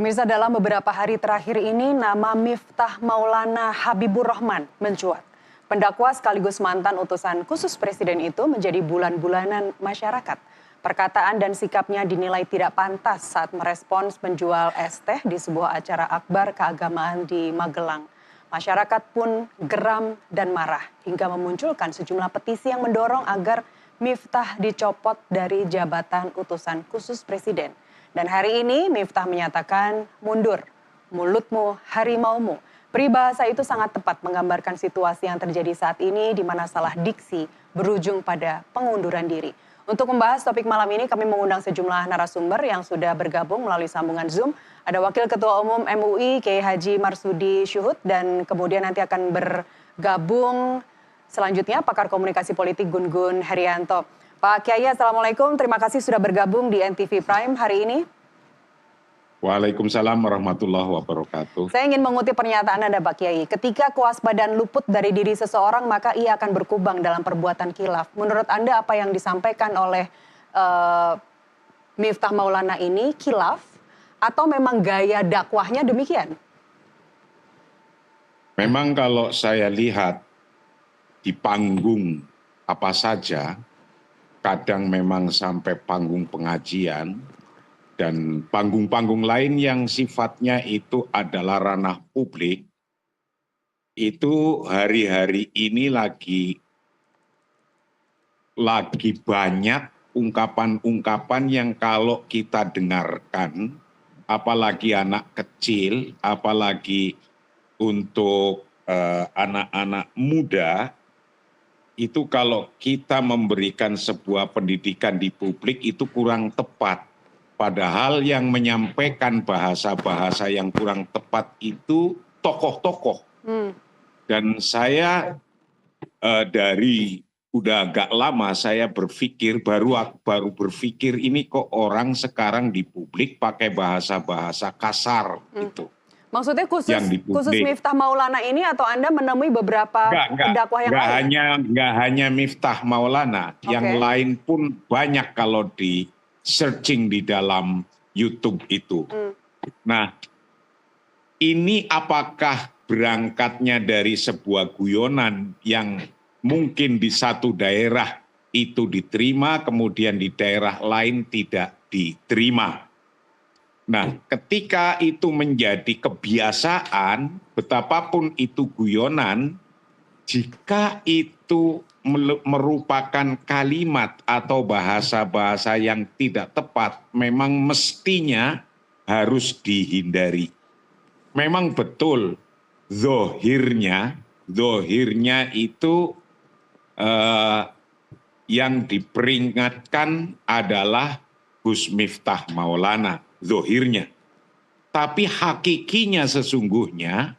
Pemirsa, dalam beberapa hari terakhir ini nama Miftah Maulana Habibur Rahman mencuat. Pendakwa sekaligus mantan utusan khusus presiden itu menjadi bulan-bulanan masyarakat. Perkataan dan sikapnya dinilai tidak pantas saat merespons penjual es teh di sebuah acara akbar keagamaan di Magelang. Masyarakat pun geram dan marah hingga memunculkan sejumlah petisi yang mendorong agar Miftah dicopot dari jabatan utusan khusus presiden. Dan hari ini Miftah menyatakan mundur, mulutmu harimaumu. Peribahasa itu sangat tepat menggambarkan situasi yang terjadi saat ini di mana salah diksi berujung pada pengunduran diri. Untuk membahas topik malam ini kami mengundang sejumlah narasumber yang sudah bergabung melalui sambungan Zoom. Ada Wakil Ketua Umum MUI Kiai Haji Marsudi Syuhud dan kemudian nanti akan bergabung selanjutnya pakar komunikasi politik Gun Gun Herianto. Pak Kiai, Assalamualaikum. Terima kasih sudah bergabung di NTV Prime hari ini. Waalaikumsalam warahmatullahi wabarakatuh. Saya ingin mengutip pernyataan Anda, Pak Kiai. Ketika kewaspadaan luput dari diri seseorang, maka ia akan berkubang dalam perbuatan khilaf. Menurut Anda apa yang disampaikan oleh Miftah Maulana ini khilaf atau memang gaya dakwahnya demikian? Memang kalau saya lihat di panggung apa saja, kadang memang sampai panggung pengajian dan panggung-panggung lain yang sifatnya itu adalah ranah publik, itu hari-hari ini lagi banyak ungkapan-ungkapan yang kalau kita dengarkan, apalagi anak kecil, apalagi untuk anak-anak muda, itu kalau kita memberikan sebuah pendidikan di publik itu kurang tepat. Padahal yang menyampaikan bahasa-bahasa yang kurang tepat itu tokoh-tokoh. Dan saya dari udah agak lama saya berpikir, baru berpikir ini kok orang sekarang di publik pakai bahasa-bahasa kasar gitu. Maksudnya khusus Miftah Maulana ini atau Anda menemui beberapa pendakwah yang lain? Enggak hanya Miftah Maulana, yang lain pun banyak kalau di searching di dalam YouTube itu. Nah, ini apakah berangkatnya dari sebuah guyonan yang mungkin di satu daerah itu diterima, kemudian di daerah lain tidak diterima. Nah, ketika itu menjadi kebiasaan, betapapun itu guyonan, jika itu merupakan kalimat atau bahasa-bahasa yang tidak tepat, memang mestinya harus dihindari. Memang betul, zohirnya itu yang diperingatkan adalah Gus Miftah Maulana. Zohirnya. Tapi hakikinya sesungguhnya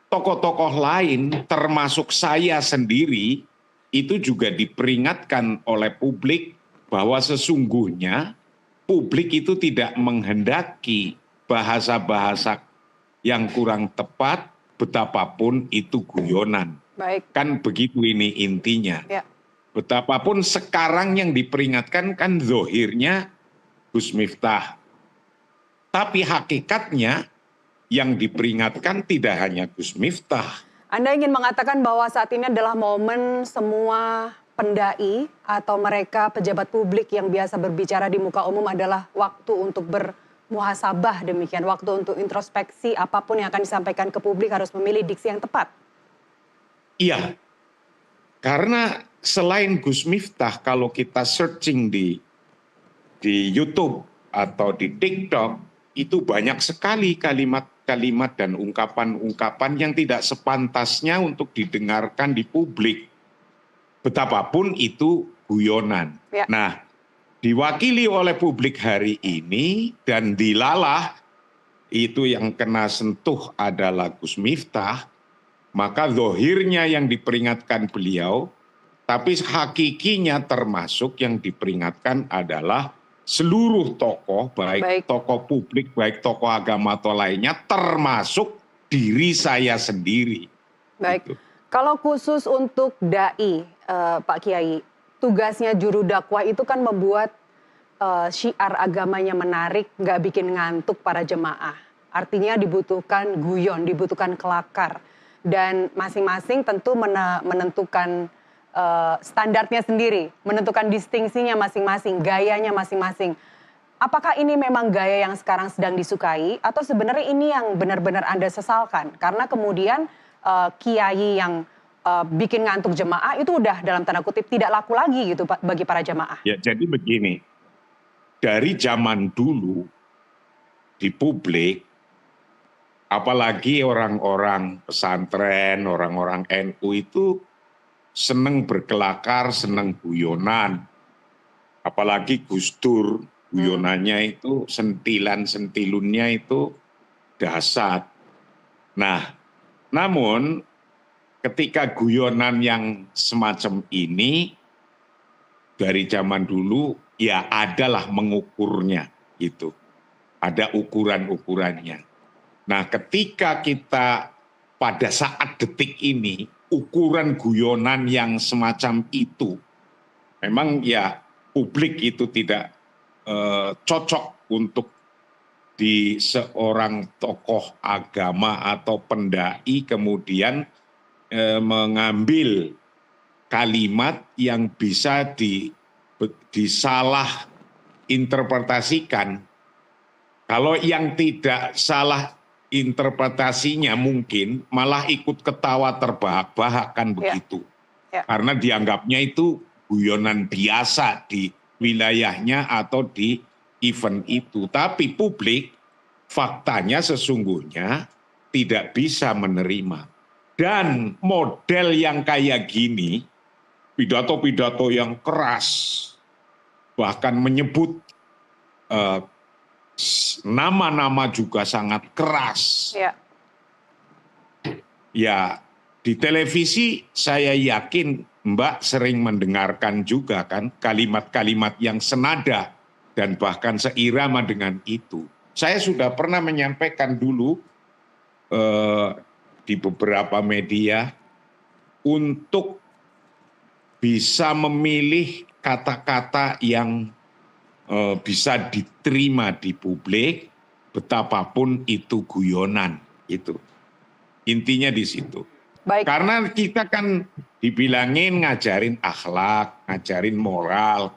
tokoh-tokoh lain termasuk saya sendiri itu juga diperingatkan oleh publik bahwa sesungguhnya publik itu tidak menghendaki bahasa-bahasa yang kurang tepat betapapun itu guyonan. Baik. Kan begitu ini intinya. Ya. Betapapun sekarang yang diperingatkan kan zohirnya Gus Miftah. Tapi hakikatnya yang diperingatkan tidak hanya Gus Miftah. Anda ingin mengatakan bahwa saat ini adalah momen semua pendai atau mereka pejabat publik yang biasa berbicara di muka umum adalah waktu untuk bermuhasabah demikian. Waktu untuk introspeksi apapun yang akan disampaikan ke publik harus memilih diksi yang tepat. Iya, karena selain Gus Miftah kalau kita searching di YouTube atau di TikTok, itu banyak sekali kalimat-kalimat dan ungkapan-ungkapan yang tidak sepantasnya untuk didengarkan di publik. Betapapun itu guyonan. Ya. Nah, diwakili oleh publik hari ini dan dilalah, itu yang kena sentuh adalah Gus Miftah, maka zohirnya yang diperingatkan beliau, tapi hakikinya termasuk yang diperingatkan adalah seluruh tokoh, baik tokoh publik, baik tokoh agama atau lainnya, termasuk diri saya sendiri. Baik, gitu. Kalau khusus untuk dai, Pak Kiai, tugasnya juru dakwah itu kan membuat syiar agamanya menarik, nggak bikin ngantuk para jemaah. Artinya dibutuhkan guyon, dibutuhkan kelakar. Dan masing-masing tentu menentukan standarnya sendiri, menentukan distingsinya masing-masing, gayanya masing-masing. Apakah ini memang gaya yang sekarang sedang disukai atau sebenarnya ini yang benar-benar Anda sesalkan? Karena kemudian kiai yang bikin ngantuk jemaah itu udah dalam tanda kutip tidak laku lagi gitu Pak bagi para jemaah. Ya, jadi begini, dari zaman dulu di publik, apalagi orang-orang pesantren, orang-orang NU itu seneng berkelakar, seneng guyonan. Apalagi Gus Dur, guyonannya itu sentilan-sentilunnya itu dahsyat. Nah, namun ketika guyonan yang semacam ini dari zaman dulu ya adalah mengukurnya gitu. Ada ukuran-ukurannya. Nah, ketika kita pada saat detik ini ukuran guyonan yang semacam itu memang ya publik itu tidak cocok untuk di seorang tokoh agama atau pendai kemudian mengambil kalimat yang bisa disalah interpretasikan. Kalau yang tidak salah interpretasinya mungkin malah ikut ketawa terbahak-bahak kan begitu. Ya. Karena dianggapnya itu guyonan biasa di wilayahnya atau di event itu. Tapi publik faktanya sesungguhnya tidak bisa menerima. Dan model yang kayak gini, pidato-pidato yang keras, bahkan menyebut nama-nama juga sangat keras. Ya. Ya, di televisi saya yakin Mbak sering mendengarkan juga kan kalimat-kalimat yang senada dan bahkan seirama dengan itu. Saya sudah pernah menyampaikan dulu di beberapa media untuk bisa memilih kata-kata yang bisa diterima di publik, betapapun itu guyonan, itu intinya di situ. Baik. Karena kita kan dibilangin ngajarin akhlak, ngajarin moral,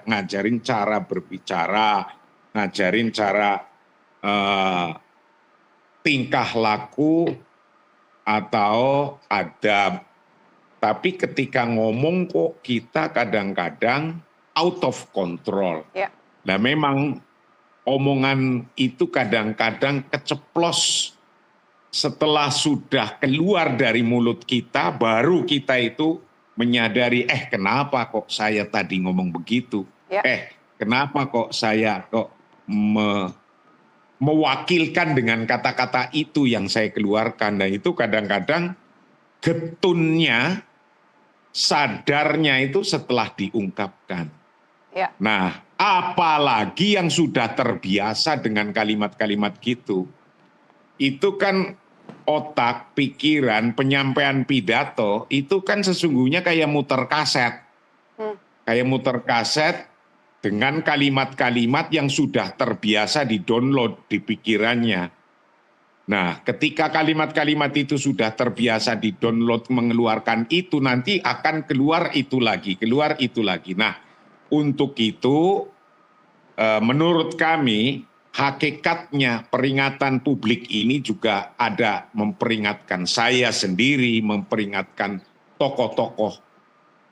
ngajarin cara berbicara, ngajarin cara tingkah laku atau adab. Tapi ketika ngomong kok kita kadang-kadang out of control. Ya. Nah memang omongan itu kadang-kadang keceplos setelah sudah keluar dari mulut kita, baru kita itu menyadari, kenapa kok saya tadi ngomong begitu? Ya. Kenapa kok saya mewakilkan dengan kata-kata itu yang saya keluarkan. Nah itu kadang-kadang getunnya, sadarnya itu setelah diungkapkan. Ya. Nah, apalagi yang sudah terbiasa dengan kalimat-kalimat gitu. Itu kan otak, pikiran, penyampaian pidato, itu kan sesungguhnya kayak muter kaset. Kayak muter kaset dengan kalimat-kalimat yang sudah terbiasa di-download di pikirannya. Nah, ketika kalimat-kalimat itu sudah terbiasa di-download mengeluarkan itu, nanti akan keluar itu lagi, keluar itu lagi. Nah, untuk itu menurut kami hakikatnya peringatan publik ini juga ada memperingatkan saya sendiri, memperingatkan tokoh-tokoh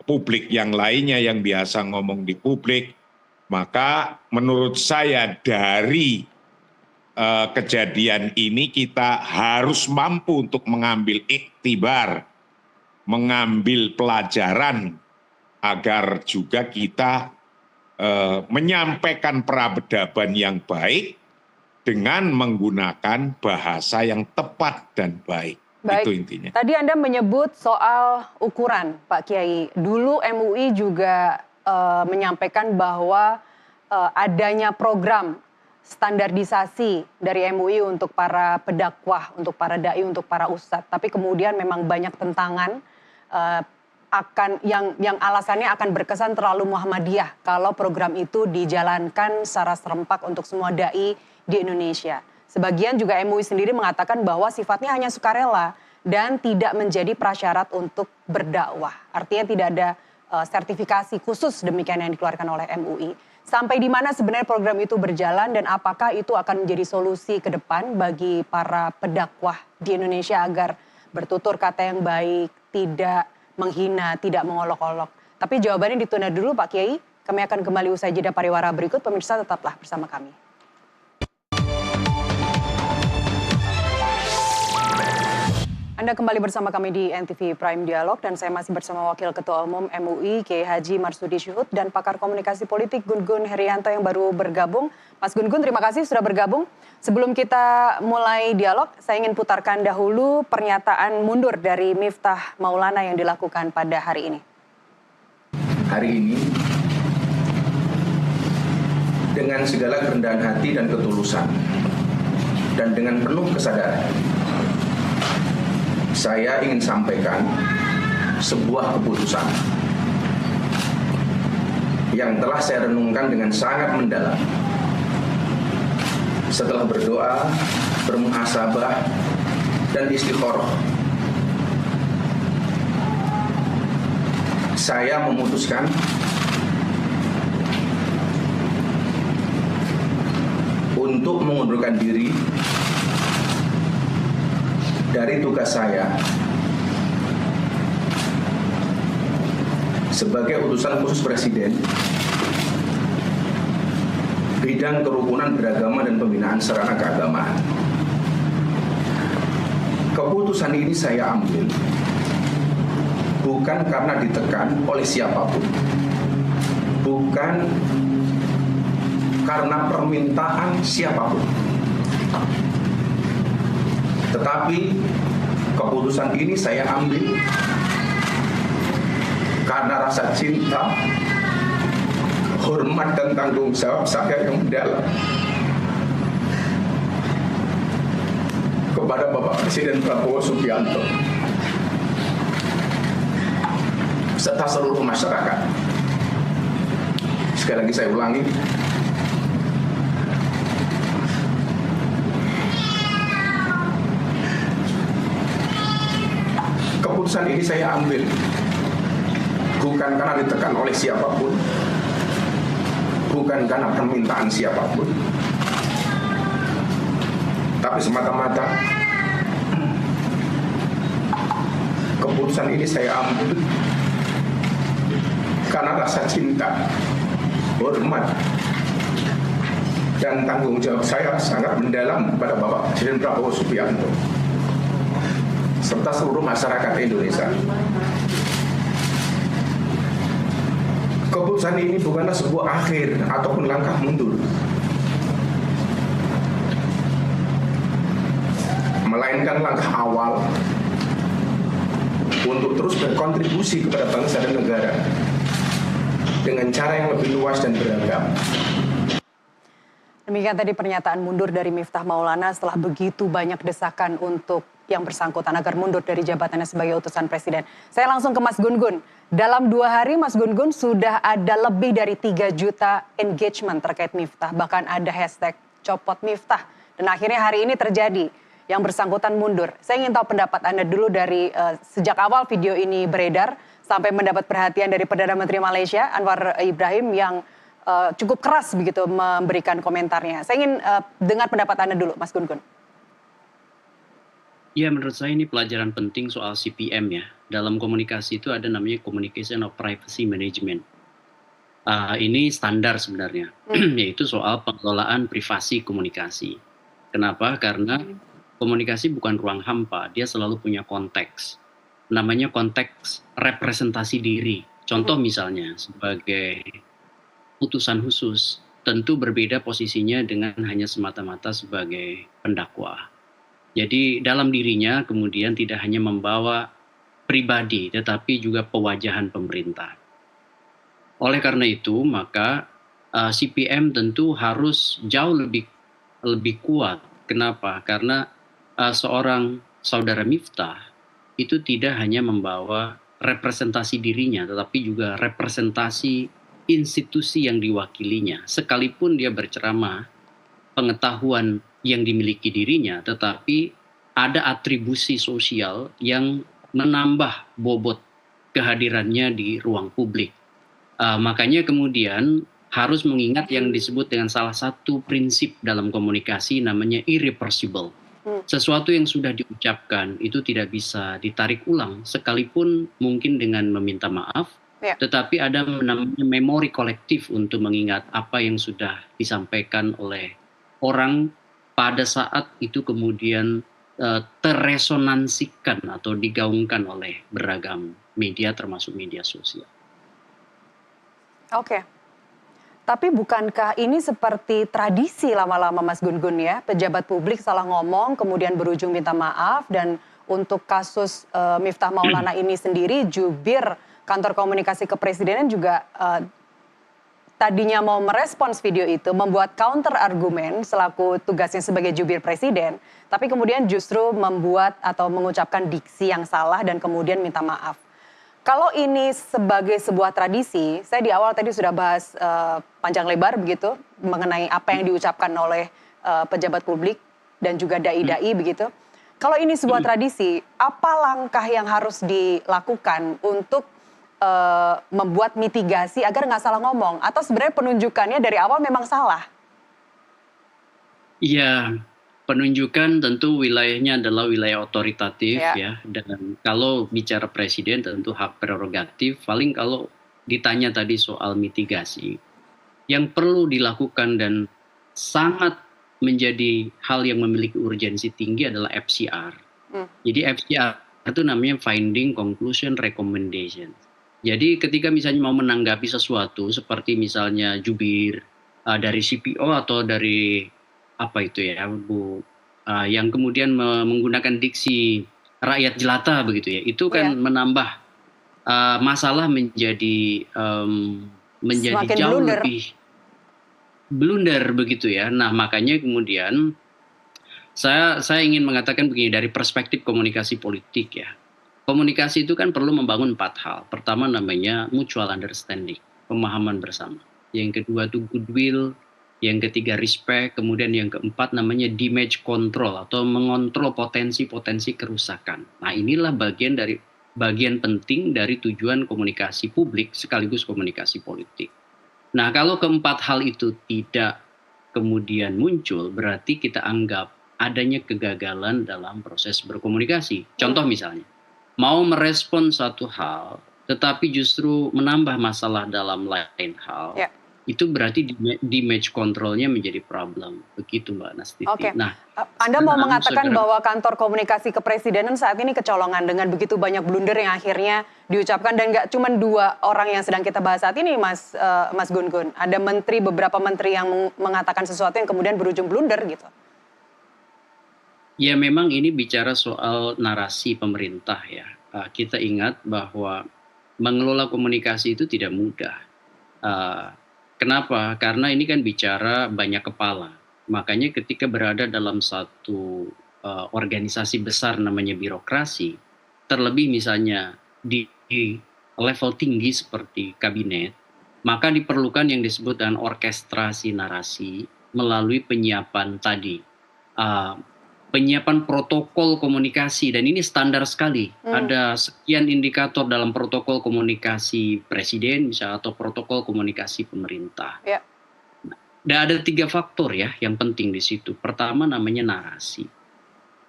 publik yang lainnya yang biasa ngomong di publik. Maka menurut saya dari kejadian ini kita harus mampu untuk mengambil iktibar, mengambil pelajaran agar juga kita menyampaikan peradaban yang baik dengan menggunakan bahasa yang tepat dan baik. Baik. Itu intinya. Tadi Anda menyebut soal ukuran, Pak Kiai. Dulu MUI juga menyampaikan bahwa adanya program standarisasi dari MUI untuk para pedakwah, untuk para dai, untuk para ustadz. Tapi kemudian memang banyak tentangan yang alasannya akan berkesan terlalu Muhammadiyah kalau program itu dijalankan secara serempak untuk semua dai di Indonesia. Sebagian juga MUI sendiri mengatakan bahwa sifatnya hanya sukarela dan tidak menjadi prasyarat untuk berdakwah. Artinya tidak ada sertifikasi khusus demikian yang dikeluarkan oleh MUI. Sampai di mana sebenarnya program itu berjalan dan apakah itu akan menjadi solusi ke depan bagi para pedakwah di Indonesia agar bertutur kata yang baik, tidak menghina, tidak mengolok-olok. Tapi jawabannya ditunda dulu Pak Kiai. Kami akan kembali usai jeda pariwara berikut. Pemirsa tetaplah bersama kami. Anda kembali bersama kami di NTV Prime Dialog dan saya masih bersama Wakil Ketua Umum MUI Kiai Haji Marsudi Syuhud dan pakar komunikasi politik Gun Gun Herianto yang baru bergabung. Mas Gun Gun, terima kasih sudah bergabung. Sebelum kita mulai dialog, saya ingin putarkan dahulu pernyataan mundur dari Miftah Maulana yang dilakukan pada hari ini. Hari ini, dengan segala kerendahan hati dan ketulusan, dan dengan penuh kesadaran, saya ingin sampaikan sebuah keputusan yang telah saya renungkan dengan sangat mendalam. Setelah berdoa, bermuhasabah, dan istikharah, saya memutuskan untuk mengundurkan diri dari tugas saya sebagai utusan khusus Presiden bidang kerukunan beragama dan pembinaan sarana keagamaan. Keputusan ini saya ambil bukan karena ditekan oleh siapapun, bukan karena permintaan siapapun, tetapi keputusan ini saya ambil karena rasa cinta, hormat dan tanggung jawab saya yang mendalam kepada Bapak Presiden Prabowo Subianto serta seluruh masyarakat. Sekali lagi saya ulangi, keputusan ini saya ambil bukan karena ditekan oleh siapapun, bukan karena permintaan siapapun, tapi semata-mata keputusan ini saya ambil karena rasa cinta, hormat, dan tanggung jawab saya sangat mendalam kepada Bapak Presiden Prabowo Subianto serta seluruh masyarakat Indonesia. Keputusan ini bukanlah sebuah akhir ataupun langkah mundur, melainkan langkah awal untuk terus berkontribusi kepada bangsa dan negara dengan cara yang lebih luas dan beragam. Demikian tadi pernyataan mundur dari Miftah Maulana setelah begitu banyak desakan untuk yang bersangkutan agar mundur dari jabatannya sebagai utusan Presiden. Saya langsung ke Mas Gun Gun. Dalam 2 hari Mas Gun Gun sudah ada lebih dari 3 juta engagement terkait Miftah. Bahkan ada hashtag copot Miftah. Dan akhirnya hari ini terjadi yang bersangkutan mundur. Saya ingin tahu pendapat Anda dulu dari sejak awal video ini beredar sampai mendapat perhatian dari Perdana Menteri Malaysia Anwar Ibrahim yang cukup keras begitu memberikan komentarnya. Saya ingin dengar pendapat Anda dulu Mas Gun Gun. Ya, menurut saya ini pelajaran penting soal CPM ya. Dalam komunikasi itu ada namanya Communication of Privacy Management. Ini standar sebenarnya, yaitu soal pengelolaan privasi komunikasi. Kenapa? Karena komunikasi bukan ruang hampa, dia selalu punya konteks. Namanya konteks representasi diri. Contoh misalnya, sebagai utusan khusus, tentu berbeda posisinya dengan hanya semata-mata sebagai pendakwah. Jadi dalam dirinya kemudian tidak hanya membawa pribadi tetapi juga pewajahan pemerintah. Oleh karena itu maka CPM tentu harus jauh lebih kuat. Kenapa? Karena seorang saudara Miftah itu tidak hanya membawa representasi dirinya, tetapi juga representasi institusi yang diwakilinya. Sekalipun dia berceramah, pengetahuan yang dimiliki dirinya, tetapi ada atribusi sosial yang menambah bobot kehadirannya di ruang publik. Makanya kemudian harus mengingat yang disebut dengan salah satu prinsip dalam komunikasi namanya irreversible. Sesuatu yang sudah diucapkan itu tidak bisa ditarik ulang, sekalipun mungkin dengan meminta maaf, tetapi ada namanya memori kolektif untuk mengingat apa yang sudah disampaikan oleh orang pada saat itu kemudian terresonansikan atau digaungkan oleh beragam media termasuk media sosial. Oke. Tapi bukankah ini seperti tradisi lama-lama Mas Gun-Gun ya? Pejabat publik salah ngomong kemudian berujung minta maaf, dan untuk kasus Miftah Maulana ini sendiri jubir kantor komunikasi kepresidenan juga tadinya mau merespons video itu, membuat counter argumen selaku tugasnya sebagai jubir presiden, tapi kemudian justru membuat atau mengucapkan diksi yang salah dan kemudian minta maaf. Kalau ini sebagai sebuah tradisi, saya di awal tadi sudah bahas panjang lebar begitu mengenai apa yang diucapkan oleh pejabat publik dan juga dai-dai begitu. Kalau ini sebuah tradisi, apa langkah yang harus dilakukan untuk membuat mitigasi agar nggak salah ngomong? Atau sebenarnya penunjukannya dari awal memang salah? Iya, penunjukan tentu wilayahnya adalah wilayah otoritatif ya, dan kalau bicara presiden tentu hak prerogatif. Paling kalau ditanya tadi soal mitigasi, yang perlu dilakukan dan sangat menjadi hal yang memiliki urgensi tinggi adalah FCR. Jadi FCR itu namanya Finding, Conclusion, Recommendation. Jadi ketika misalnya mau menanggapi sesuatu seperti misalnya jubir dari CPO atau dari apa itu ya Bu, yang kemudian menggunakan diksi rakyat jelata begitu ya, itu kan menambah masalah menjadi Semakin jauh blunder. lebih blunder begitu ya. Nah makanya kemudian saya ingin mengatakan begini, dari perspektif komunikasi politik ya. Komunikasi itu kan perlu membangun 4 hal. Pertama namanya mutual understanding, pemahaman bersama. Yang kedua itu goodwill, yang ketiga respect, kemudian yang keempat namanya damage control atau mengontrol potensi-potensi kerusakan. Nah inilah bagian penting dari tujuan komunikasi publik sekaligus komunikasi politik. Nah kalau keempat hal itu tidak kemudian muncul, berarti kita anggap adanya kegagalan dalam proses berkomunikasi. Contoh misalnya, mau merespon satu hal, tetapi justru menambah masalah dalam lain hal, itu berarti damage controlnya menjadi problem. Begitu Mbak Nastiti. Oke. Nah, Anda mau mengatakan bahwa kantor komunikasi kepresidenan saat ini kecolongan dengan begitu banyak blunder yang akhirnya diucapkan, dan nggak cuma 2 orang yang sedang kita bahas saat ini, Mas Gun-Gun. Ada beberapa menteri yang mengatakan sesuatu yang kemudian berujung blunder gitu. Ya memang ini bicara soal narasi pemerintah ya. Kita ingat bahwa mengelola komunikasi itu tidak mudah. Kenapa? Karena ini kan bicara banyak kepala. Makanya ketika berada dalam satu organisasi besar namanya birokrasi, terlebih misalnya di level tinggi seperti kabinet, maka diperlukan yang disebut dengan orkestrasi narasi melalui penyiapan tadi. Penyiapan protokol komunikasi, dan ini standar sekali. Ada sekian indikator dalam protokol komunikasi presiden misalnya, atau protokol komunikasi pemerintah. Dan ada 3 faktor ya yang penting di situ. Pertama namanya narasi.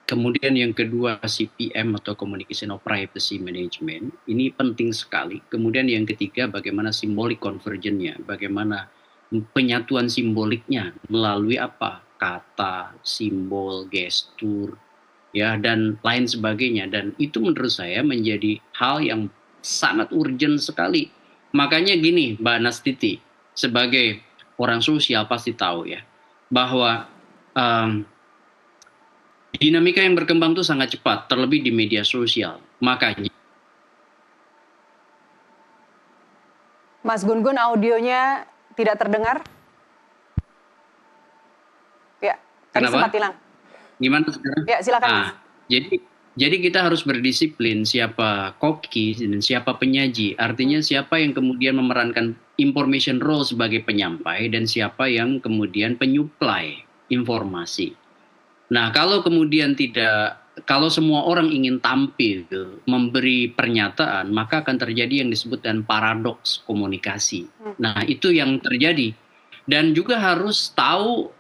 Kemudian yang kedua CPM atau Communication of Privacy Management. Ini penting sekali. Kemudian yang ketiga bagaimana simbolik convergence-nya, bagaimana penyatuan simboliknya melalui apa? Kata, simbol, gestur, ya dan lain sebagainya. Dan itu menurut saya menjadi hal yang sangat urgent sekali. Makanya gini Mbak Nastiti, sebagai orang sosial pasti tahu ya, bahwa dinamika yang berkembang itu sangat cepat, terlebih di media sosial. Makanya Mas Gun-Gun, audionya tidak terdengar. Ya, tadi kenapa? sempat hilang. Gimana sekarang? Ya, silakan Mas. Jadi Jadi kita harus berdisiplin siapa koki dan siapa penyaji. Artinya siapa yang kemudian memerankan information role sebagai penyampai dan siapa yang kemudian penyuplai informasi. Nah, kalau kemudian kalau semua orang ingin tampil memberi pernyataan, maka akan terjadi yang disebut dengan paradoks komunikasi. Nah, itu yang terjadi. Dan juga harus tahu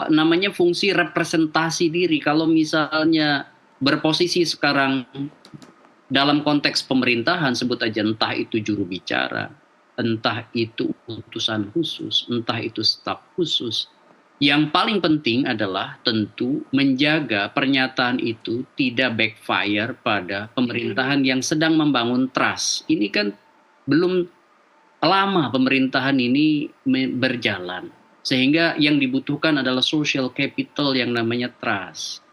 namanya fungsi representasi diri. Kalau misalnya berposisi sekarang dalam konteks pemerintahan, sebut aja entah itu juru bicara, entah itu utusan khusus, entah itu staf khusus. Yang paling penting adalah tentu menjaga pernyataan itu tidak backfire pada pemerintahan yang sedang membangun trust. Ini kan belum lama pemerintahan ini berjalan. Sehingga yang dibutuhkan adalah social capital yang namanya trust.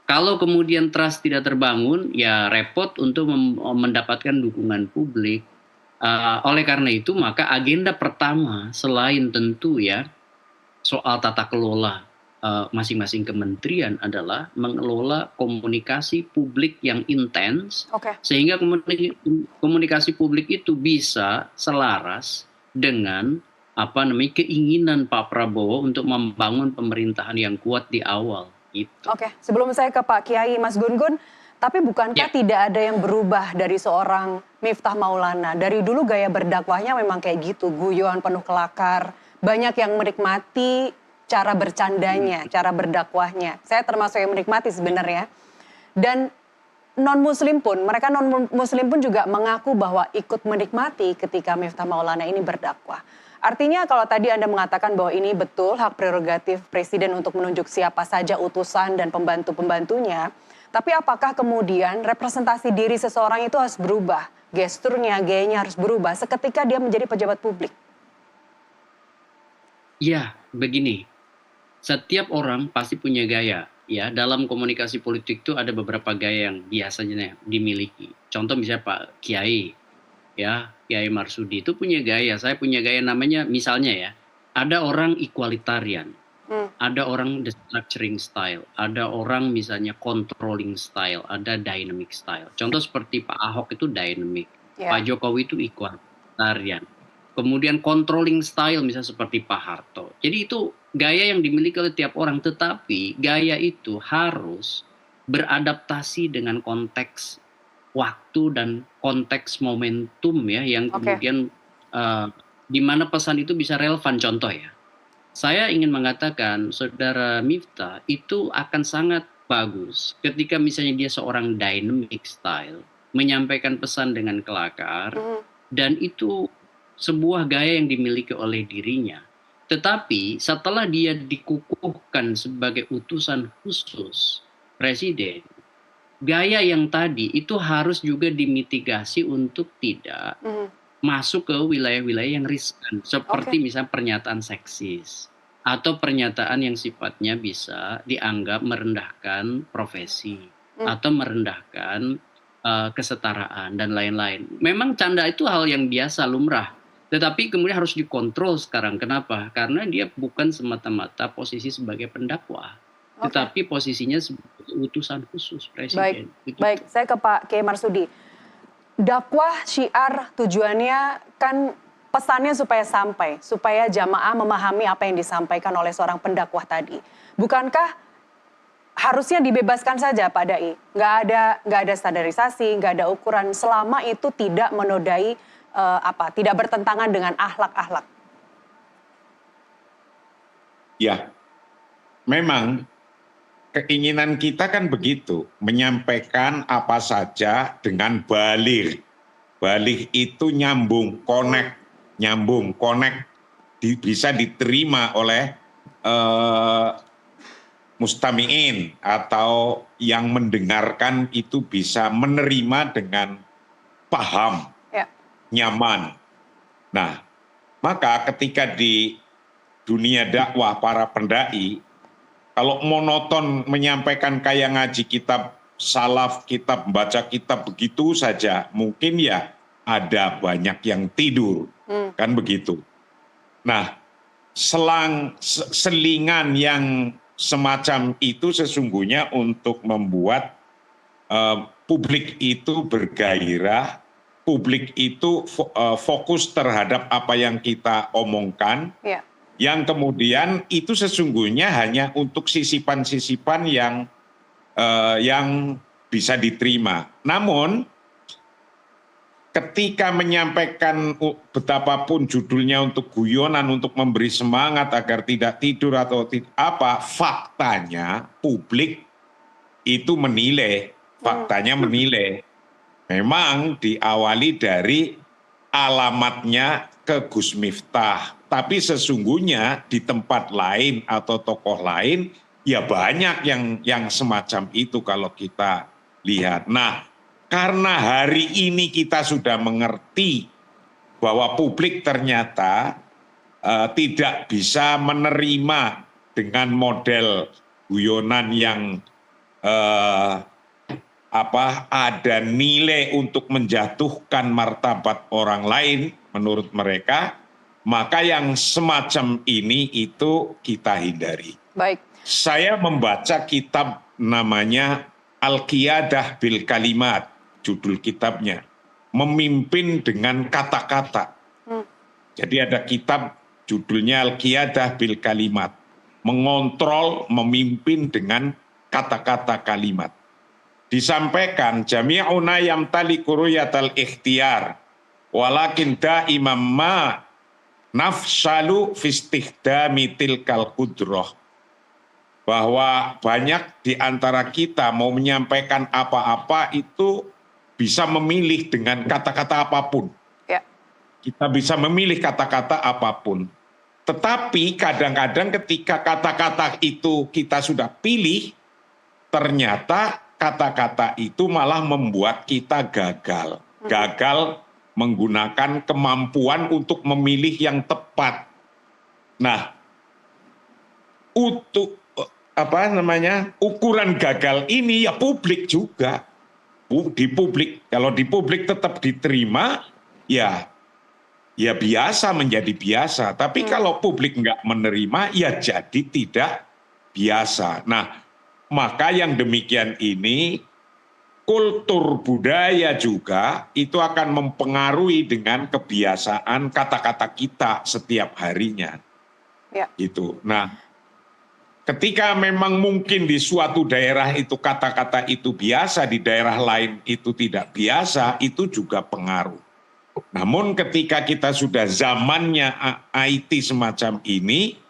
Kalau kemudian trust tidak terbangun, ya repot untuk mendapatkan dukungan publik. Oleh karena itu, maka agenda pertama selain tentu ya soal tata kelola masing-masing kementerian adalah mengelola komunikasi publik yang intens, sehingga komunikasi publik itu bisa selaras dengan keinginan Pak Prabowo untuk membangun pemerintahan yang kuat di awal. Gitu. Oke, sebelum saya ke Pak Kiai, Mas Gun-Gun, tapi bukankah tidak ada yang berubah dari seorang Miftah Maulana? Dari dulu gaya berdakwahnya memang kayak gitu, guyon penuh kelakar, banyak yang menikmati cara bercandanya, cara berdakwahnya. Saya termasuk yang menikmati sebenarnya. Dan non-muslim pun, mereka non-muslim pun juga mengaku bahwa ikut menikmati ketika Miftah Maulana ini berdakwah. Artinya kalau tadi Anda mengatakan bahwa ini betul hak prerogatif Presiden untuk menunjuk siapa saja utusan dan pembantu-pembantunya, tapi apakah kemudian representasi diri seseorang itu harus berubah? Gesturnya, gayanya harus berubah seketika dia menjadi pejabat publik? Ya, begini. Setiap orang pasti punya gaya. Ya, dalam komunikasi politik itu ada beberapa gaya yang biasanya dimiliki. Contoh misalnya Pak Kiai, ya Kiai Marsudi itu punya gaya. Saya punya gaya namanya misalnya ya, ada orang equalitarian, ada orang structuring style, ada orang misalnya controlling style, ada dynamic style. Contoh seperti Pak Ahok itu dynamic, Pak Jokowi itu equalitarian. Kemudian controlling style misalnya seperti Pak Harto. Jadi itu gaya yang dimiliki oleh tiap orang, tetapi gaya itu harus beradaptasi dengan konteks waktu dan konteks momentum ya, yang kemudian di mana pesan itu bisa relevan. Contoh ya, saya ingin mengatakan Saudara Miftah itu akan sangat bagus ketika misalnya dia seorang dynamic style, menyampaikan pesan dengan kelakar, dan itu sebuah gaya yang dimiliki oleh dirinya. Tetapi setelah dia dikukuhkan sebagai utusan khusus Presiden, gaya yang tadi itu harus juga dimitigasi untuk tidak masuk ke wilayah-wilayah yang riskan. Seperti misalnya pernyataan seksis atau pernyataan yang sifatnya bisa dianggap merendahkan profesi atau merendahkan kesetaraan dan lain-lain. Memang canda itu hal yang biasa, lumrah. Tetapi kemudian harus dikontrol sekarang. Kenapa? Karena dia bukan semata-mata posisi sebagai pendakwah, tetapi posisinya sebagai utusan khusus Presiden. Baik, saya ke Pak Kiai Marsudi. Dakwah syiar tujuannya kan pesannya supaya sampai, supaya jamaah memahami apa yang disampaikan oleh seorang pendakwah tadi. Bukankah harusnya dibebaskan saja Pak Dai? Nggak ada standarisasi, nggak ada ukuran selama itu tidak menodai tidak bertentangan dengan akhlak-akhlak. Ya, memang keinginan kita kan begitu, menyampaikan apa saja dengan baligh. Baligh itu nyambung, connect, bisa diterima oleh mustami'in atau yang mendengarkan itu bisa menerima dengan paham. Nyaman. Nah, maka ketika di dunia dakwah para pendai, kalau monoton menyampaikan kayak ngaji kitab salaf, kitab membaca kitab begitu saja, mungkin ya ada banyak yang tidur, kan begitu. Nah, selingan yang semacam itu sesungguhnya untuk membuat publik itu bergairah, publik itu fokus terhadap apa yang kita omongkan, Ya. yang kemudian itu sesungguhnya hanya untuk sisipan-sisipan yang bisa diterima. Namun ketika menyampaikan betapapun judulnya untuk guyonan, untuk memberi semangat agar tidak tidur atau apa, faktanya publik itu menilai, faktanya menilai. Memang diawali dari alamatnya ke Gus Miftah, tapi sesungguhnya di tempat lain atau tokoh lain ya banyak yang semacam itu kalau kita lihat. Nah, karena hari ini kita sudah mengerti bahwa publik ternyata tidak bisa menerima dengan model guyonan yang ada nilai untuk menjatuhkan martabat orang lain menurut mereka, maka yang semacam ini itu kita hindari. Baik. Saya membaca kitab namanya Al-Qiyadah bil Kalimat, judul kitabnya, memimpin dengan kata-kata. Jadi ada kitab judulnya Al-Qiyadah bil Kalimat, mengontrol, memimpin dengan kata-kata kalimat. Disampaikan jami'una yamtaliku ruyatal ikhtiyar walakin da'imam ma nafsalu fistikhdami tilkal qudrah, bahwa banyak di antara kita mau menyampaikan apa-apa itu bisa memilih dengan kata-kata apapun. Ya. Kita bisa memilih kata-kata apapun. Tetapi kadang-kadang ketika kata-kata itu kita sudah pilih, ternyata kata-kata itu malah membuat kita gagal. Gagal menggunakan kemampuan untuk memilih yang tepat. Nah, ukuran gagal ini ya publik juga. Di publik, kalau di publik tetap diterima, ya biasa menjadi biasa. Tapi kalau publik nggak menerima, ya jadi tidak biasa. Nah, maka yang demikian ini, kultur budaya juga itu akan mempengaruhi dengan kebiasaan kata-kata kita setiap harinya. Ya. Gitu. Nah, ketika memang mungkin di suatu daerah itu kata-kata itu biasa, di daerah lain itu tidak biasa, itu juga pengaruh. Namun ketika kita sudah zamannya IT semacam ini,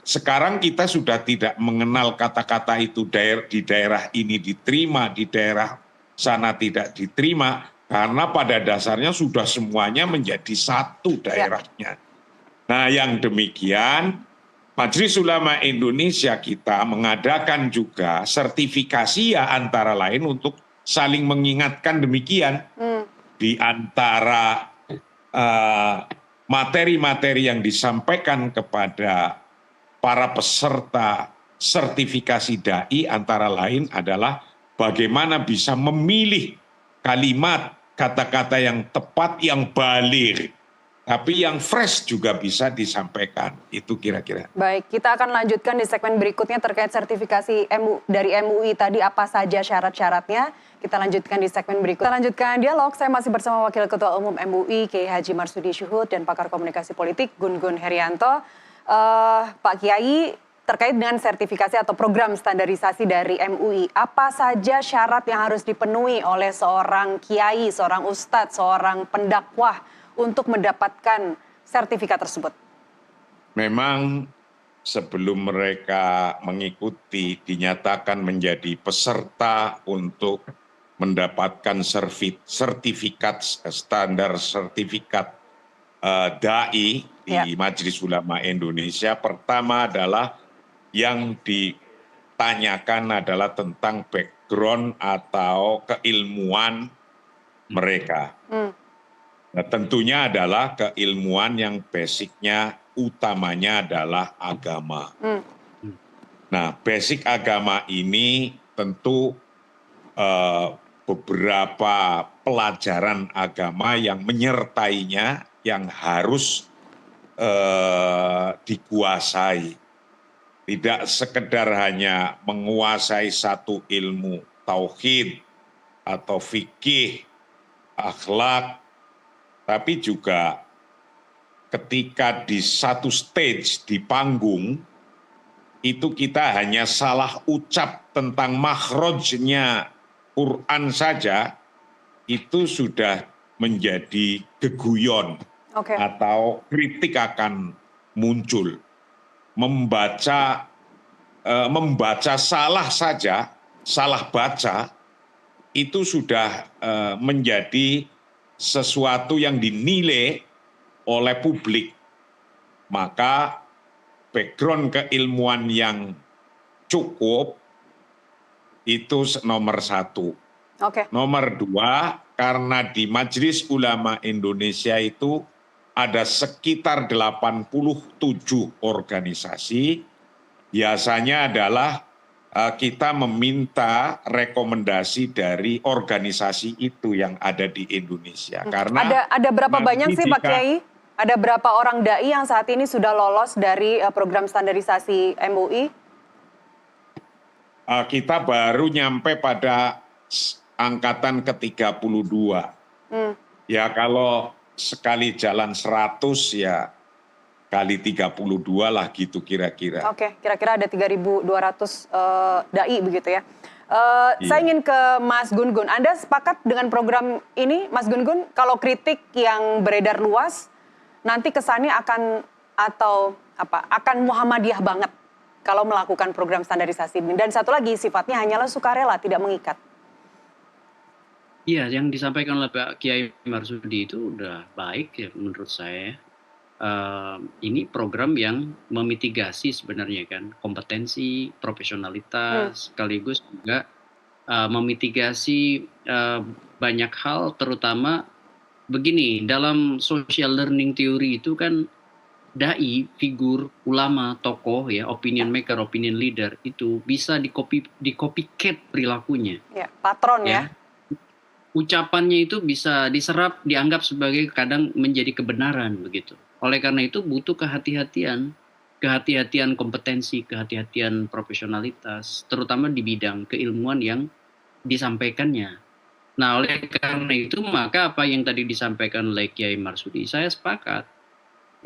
sekarang kita sudah tidak mengenal kata-kata itu di daerah ini diterima, di daerah sana tidak diterima, karena pada dasarnya sudah semuanya menjadi satu daerahnya. Nah, yang demikian, Majelis Ulama Indonesia kita mengadakan juga sertifikasi ya antara lain untuk saling mengingatkan demikian di antara materi-materi yang disampaikan kepada para peserta sertifikasi dai antara lain adalah bagaimana bisa memilih kalimat, kata-kata yang tepat, yang baligh, tapi yang fresh juga bisa disampaikan. Itu kira-kira. Baik, kita akan lanjutkan di segmen berikutnya terkait sertifikasi dari MUI tadi, apa saja syarat-syaratnya. Kita lanjutkan di segmen berikut. Kita lanjutkan dialog, saya masih bersama Wakil Ketua Umum MUI, Kiai Haji Marsudi Syuhud, dan pakar komunikasi politik, Gun Gun Herianto. Pak Kiai, terkait dengan sertifikasi atau program standarisasi dari MUI, apa saja syarat yang harus dipenuhi oleh seorang kiai, seorang ustadz, seorang pendakwah untuk mendapatkan sertifikat tersebut? Memang sebelum mereka mengikuti, dinyatakan menjadi peserta untuk mendapatkan sertifikat standar sertifikat dai di Majelis Ulama Indonesia, pertama adalah yang ditanyakan adalah tentang background atau keilmuan mereka. Nah, tentunya adalah keilmuan yang basicnya utamanya adalah agama. Nah, basic agama ini tentu beberapa pelajaran agama yang menyertainya yang harus dikuasai. Tidak sekedar hanya menguasai satu ilmu tauhid atau fikih, akhlak, tapi juga ketika di satu stage di panggung, itu kita hanya salah ucap tentang makhrajnya Quran saja, itu sudah menjadi geguyon Oke. atau kritik akan muncul. Membaca salah saja, salah baca, itu sudah menjadi sesuatu yang dinilai oleh publik. Maka background keilmuan yang cukup itu nomor satu. Oke. Nomor dua, karena di Majelis Ulama Indonesia itu ada sekitar 87 organisasi, biasanya adalah kita meminta rekomendasi dari organisasi itu yang ada di Indonesia. Karena Ada berapa nanti banyak sih Pak jika- Kiai? Ada berapa orang dai yang saat ini sudah lolos dari program standarisasi MUI? Kita baru nyampe pada angkatan ke-32. Ya kalau sekali jalan 100 ya kali 32 lah gitu kira-kira. Oke, kira-kira ada 3.200 dai begitu ya. Saya ingin ke Mas Gun-Gun. Anda sepakat dengan program ini, Mas Gun-Gun? Kalau kritik yang beredar luas, nanti kesannya akan akan Muhammadiyah banget kalau melakukan program standarisasi ini. Dan satu lagi, sifatnya hanyalah sukarela, tidak mengikat. Iya, yang disampaikan oleh Pak Kiai Marsudi itu udah baik ya menurut saya. Ini program yang memitigasi sebenarnya kan kompetensi, profesionalitas, sekaligus juga memitigasi banyak hal, terutama begini, dalam social learning theory itu kan dai, figur, ulama, tokoh ya, opinion maker, opinion leader itu bisa di copycat perilakunya. Ya, patron ya. Ucapannya itu bisa diserap, dianggap sebagai kadang menjadi kebenaran begitu. Oleh karena itu butuh kehati-hatian kompetensi, kehati-hatian profesionalitas, terutama di bidang keilmuan yang disampaikannya. Nah, oleh karena itu maka apa yang tadi disampaikan oleh Kiai Marsudi, saya sepakat.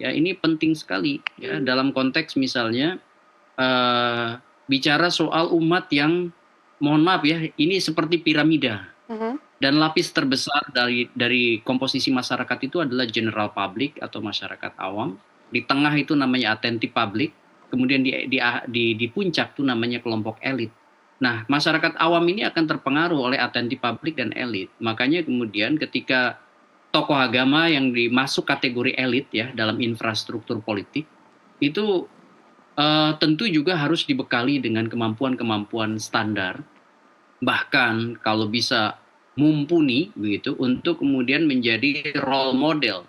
Ya, ini penting sekali ya dalam konteks misalnya bicara soal umat yang, mohon maaf ya, ini seperti piramida. Dan lapis terbesar dari komposisi masyarakat itu adalah general public atau masyarakat awam. Di tengah itu namanya attentive public, kemudian di puncak itu namanya kelompok elit. Nah, masyarakat awam ini akan terpengaruh oleh attentive public dan elit. Makanya kemudian ketika tokoh agama yang dimasuk kategori elit ya dalam infrastruktur politik, itu tentu juga harus dibekali dengan kemampuan-kemampuan standar, bahkan kalau bisa mumpuni begitu untuk kemudian menjadi role model.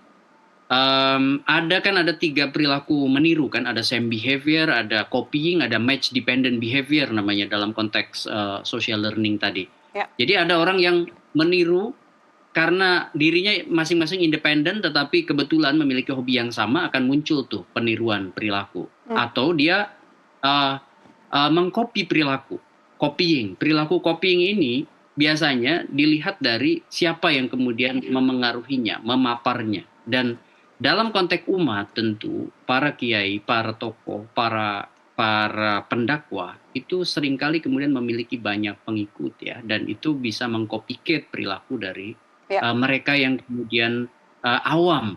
Ada 3 perilaku meniru kan, ada same behavior, ada copying, ada match dependent behavior namanya dalam konteks social learning tadi. Ya. Jadi ada orang yang meniru karena dirinya masing-masing independen tetapi kebetulan memiliki hobi yang sama, akan muncul tuh peniruan perilaku. Atau dia mengcopy perilaku, copying. Perilaku copying ini biasanya dilihat dari siapa yang kemudian memengaruhinya, memaparnya. Dan dalam konteks umat tentu para kiai, para tokoh, para pendakwah itu seringkali kemudian memiliki banyak pengikut ya, dan itu bisa mengcopycat perilaku dari mereka yang kemudian awam.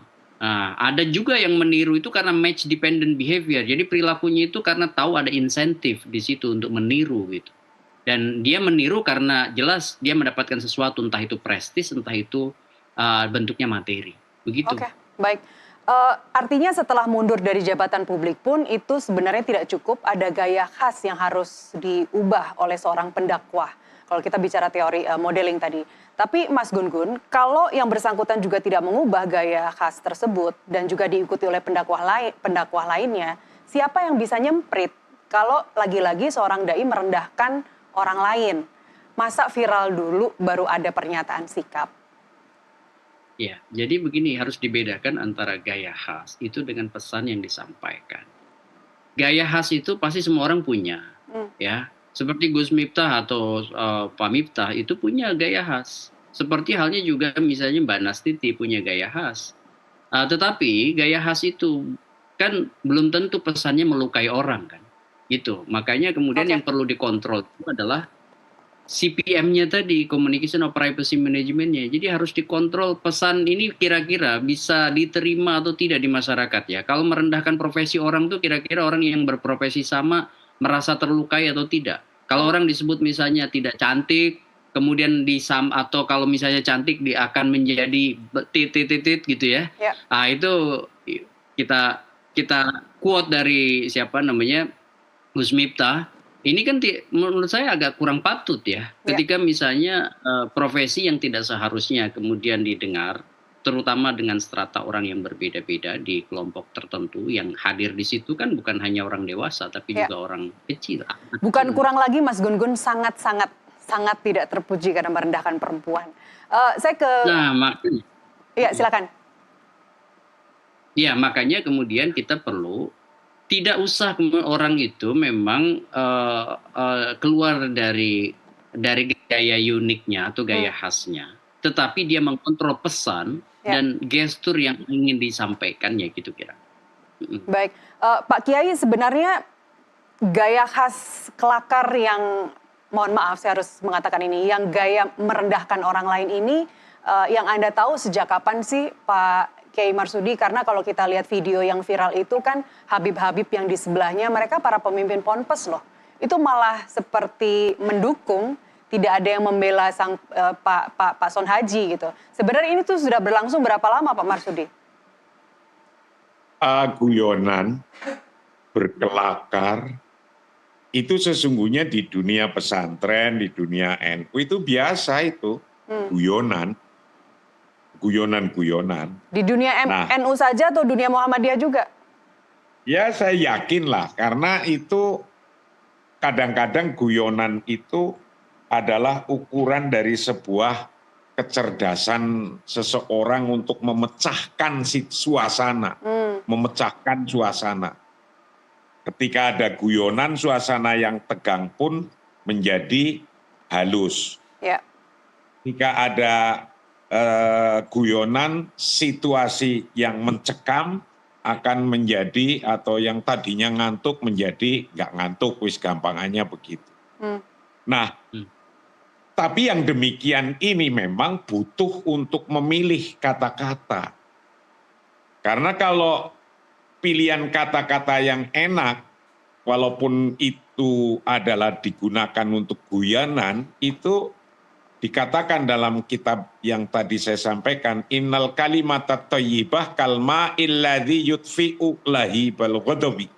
Ada juga yang meniru itu karena match dependent behavior. Jadi perilakunya itu karena tahu ada insentif di situ untuk meniru gitu. Dan dia meniru karena jelas dia mendapatkan sesuatu, entah itu prestis, entah itu bentuknya materi. Begitu. Oke, baik. Artinya setelah mundur dari jabatan publik pun itu sebenarnya tidak cukup, ada gaya khas yang harus diubah oleh seorang pendakwah. Kalau kita bicara teori modeling tadi. Tapi Mas Gun-Gun, kalau yang bersangkutan juga tidak mengubah gaya khas tersebut dan juga diikuti oleh pendakwah lainnya, siapa yang bisa nyemprit kalau lagi-lagi seorang dai merendahkan orang lain? Masa viral dulu baru ada pernyataan sikap? Ya, jadi begini, harus dibedakan antara gaya khas itu dengan pesan yang disampaikan. Gaya khas itu pasti semua orang punya, ya. Seperti Gus Miftah atau Pak Miftah itu punya gaya khas. Seperti halnya juga misalnya Mbak Nastiti punya gaya khas. Tetapi gaya khas itu kan belum tentu pesannya melukai orang kan. Gitu. Makanya kemudian Oke. yang perlu dikontrol itu adalah CPM-nya tadi, Communication of Privacy Management-nya. Jadi harus dikontrol pesan ini kira-kira bisa diterima atau tidak di masyarakat ya. Kalau merendahkan profesi orang tuh kira-kira orang yang berprofesi sama merasa terlukai atau tidak. Kalau orang disebut misalnya tidak cantik, kemudian atau kalau misalnya cantik dia akan menjadi titit gitu ya. Ya. Itu kita quote dari siapa namanya Gus Miftah. Ini kan menurut saya agak kurang patut ya, ketika misalnya profesi yang tidak seharusnya kemudian didengar, terutama dengan strata orang yang berbeda-beda di kelompok tertentu yang hadir di situ kan bukan hanya orang dewasa tapi juga orang kecil. Bukan kurang lagi Mas Gun-Gun sangat tidak terpuji karena merendahkan perempuan. Saya ke makanya. Iya, silakan. Ya, makanya kemudian kita perlu tidak usah orang itu memang keluar dari gaya uniknya atau gaya khasnya, tetapi dia mengkontrol pesan dan gestur yang ingin disampaikan ya gitu kira. Baik, Pak Kiai, sebenarnya gaya khas kelakar yang, mohon maaf saya harus mengatakan ini, yang gaya merendahkan orang lain ini, yang Anda tahu sejak kapan sih Pak Kiai Marsudi? Karena kalau kita lihat video yang viral itu kan Habib-Habib yang di sebelahnya mereka para pemimpin ponpes loh. Itu malah seperti mendukung, tidak ada yang membela sang Pak Son Haji gitu. Sebenarnya ini tuh sudah berlangsung berapa lama Pak Marsudi? Guyonan, berkelakar, itu sesungguhnya di dunia pesantren, di dunia NU itu biasa itu, guyonan. Di dunia NU saja atau dunia Muhammadiyah juga? Ya saya yakin lah, karena itu kadang-kadang guyonan itu adalah ukuran dari sebuah kecerdasan seseorang untuk memecahkan suasana. Memecahkan suasana. Ketika ada guyonan, suasana yang tegang pun menjadi halus. Ya. Ketika ada guyonan, situasi yang mencekam akan menjadi, atau yang tadinya ngantuk menjadi nggak ngantuk, wis gampangannya begitu. Nah, tapi yang demikian ini memang butuh untuk memilih kata-kata. Karena kalau pilihan kata-kata yang enak, walaupun itu adalah digunakan untuk guyonan, itu dikatakan dalam kitab yang tadi saya sampaikan, innal kalimatat thayyibah kalma'il ladzi yutfi'u lahibal ghadabi.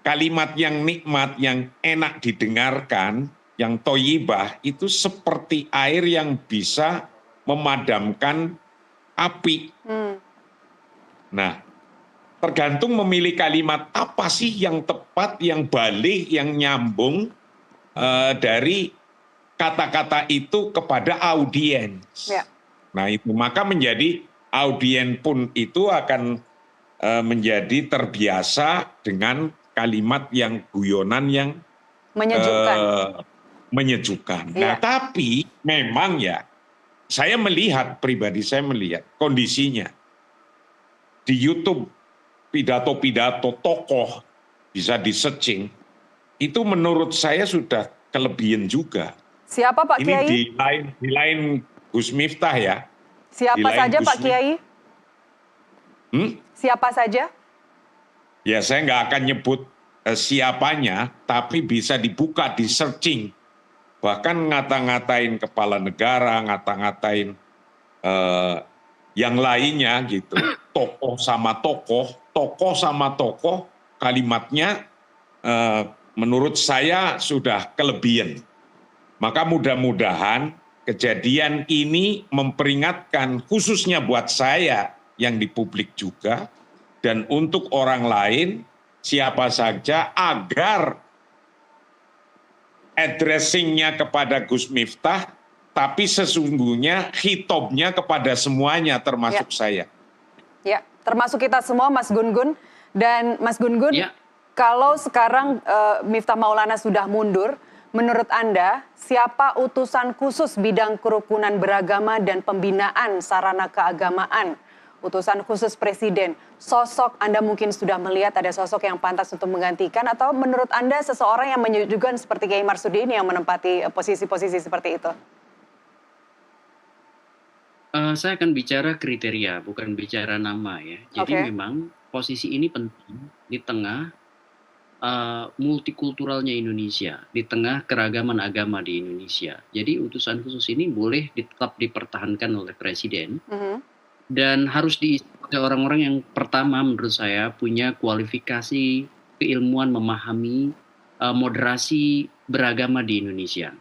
Kalimat yang nikmat, yang enak didengarkan, yang thayyibah itu seperti air yang bisa memadamkan api. Nah, tergantung memilih kalimat apa sih yang tepat, yang balik, yang nyambung dari kata-kata itu kepada audiens. Nah itu maka menjadi audiens pun itu akan menjadi terbiasa dengan kalimat yang guyonan yang menyejukkan. Nah tapi memang ya saya melihat, pribadi saya melihat kondisinya di YouTube pidato-pidato tokoh bisa di-searching, itu menurut saya sudah kelebihan juga. Siapa Pak Kiai? Ini di lain Gus Miftah ya. Siapa saja Pak Kiai? Siapa saja? Ya saya nggak akan nyebut siapanya, tapi bisa dibuka, di searching. Bahkan ngata-ngatain kepala negara, ngata-ngatain yang lainnya gitu. Tokoh sama tokoh, kalimatnya menurut saya sudah kelebihan. Maka mudah-mudahan kejadian ini memperingatkan khususnya buat saya yang di publik juga, dan untuk orang lain siapa saja, agar addressing-nya kepada Gus Miftah, tapi sesungguhnya hitobnya kepada semuanya termasuk saya. Ya, termasuk kita semua Mas Gun-Gun. Dan Mas Gun-Gun, Kalau sekarang Miftah Maulana sudah mundur, menurut Anda siapa utusan khusus bidang kerukunan beragama dan pembinaan sarana keagamaan? Utusan khusus Presiden, sosok Anda mungkin sudah melihat ada sosok yang pantas untuk menggantikan atau menurut Anda seseorang yang menyuguhkan seperti Kiai Marsudi ini yang menempati posisi-posisi seperti itu? Saya akan bicara kriteria, bukan bicara nama ya. Jadi Oke. memang posisi ini penting di tengah multikulturalnya Indonesia, di tengah keragaman agama di Indonesia. Jadi utusan khusus ini boleh tetap dipertahankan oleh Presiden Mhm. dan harus diisi oleh orang-orang yang pertama menurut saya punya kualifikasi keilmuan memahami moderasi beragama di Indonesia.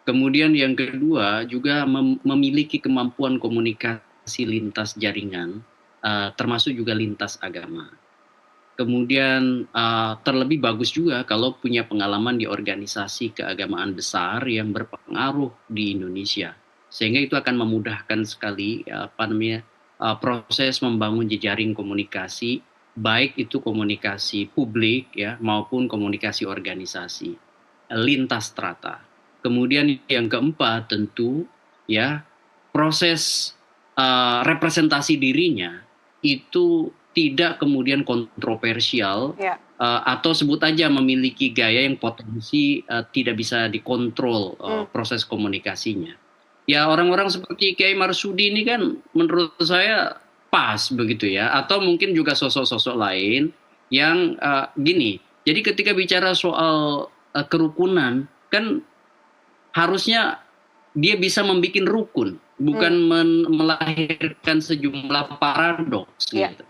Kemudian yang kedua juga memiliki kemampuan komunikasi lintas jaringan, termasuk juga lintas agama. Kemudian terlebih bagus juga kalau punya pengalaman di organisasi keagamaan besar yang berpengaruh di Indonesia. Sehingga itu akan memudahkan sekali proses membangun jejaring komunikasi, baik itu komunikasi publik ya maupun komunikasi organisasi lintas strata. Kemudian yang keempat tentu ya proses representasi dirinya itu tidak kemudian kontroversial Ya. atau sebut aja memiliki gaya yang potensi tidak bisa dikontrol proses komunikasinya. Ya orang-orang seperti Kiai Marsudi ini kan menurut saya pas begitu ya. Atau mungkin juga sosok-sosok lain yang gini. Jadi ketika bicara soal kerukunan kan harusnya dia bisa membuat rukun, bukan melahirkan sejumlah paradoks Ya. gitu.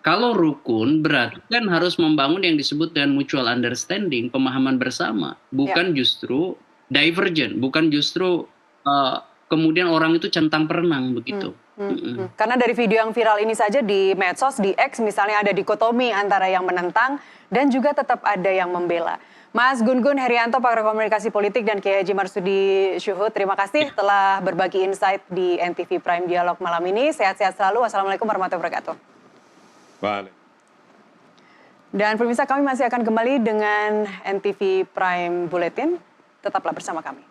Kalau rukun berarti kan harus membangun yang disebut dengan mutual understanding, pemahaman bersama, bukan justru divergent, bukan justru kemudian orang itu centang perenang begitu. Karena dari video yang viral ini saja di medsos, di X misalnya ada dikotomi antara yang menentang dan juga tetap ada yang membela. Mas Gun-Gun Herianto, pakar komunikasi politik, dan Kiai Haji Marsudi Syuhud, terima kasih telah berbagi insight di NTV Prime Dialog malam ini. Sehat-sehat selalu. Wassalamualaikum warahmatullahi wabarakatuh. Balik. Dan pemirsa, kami masih akan kembali dengan NTV Prime Bulletin. Tetaplah bersama kami.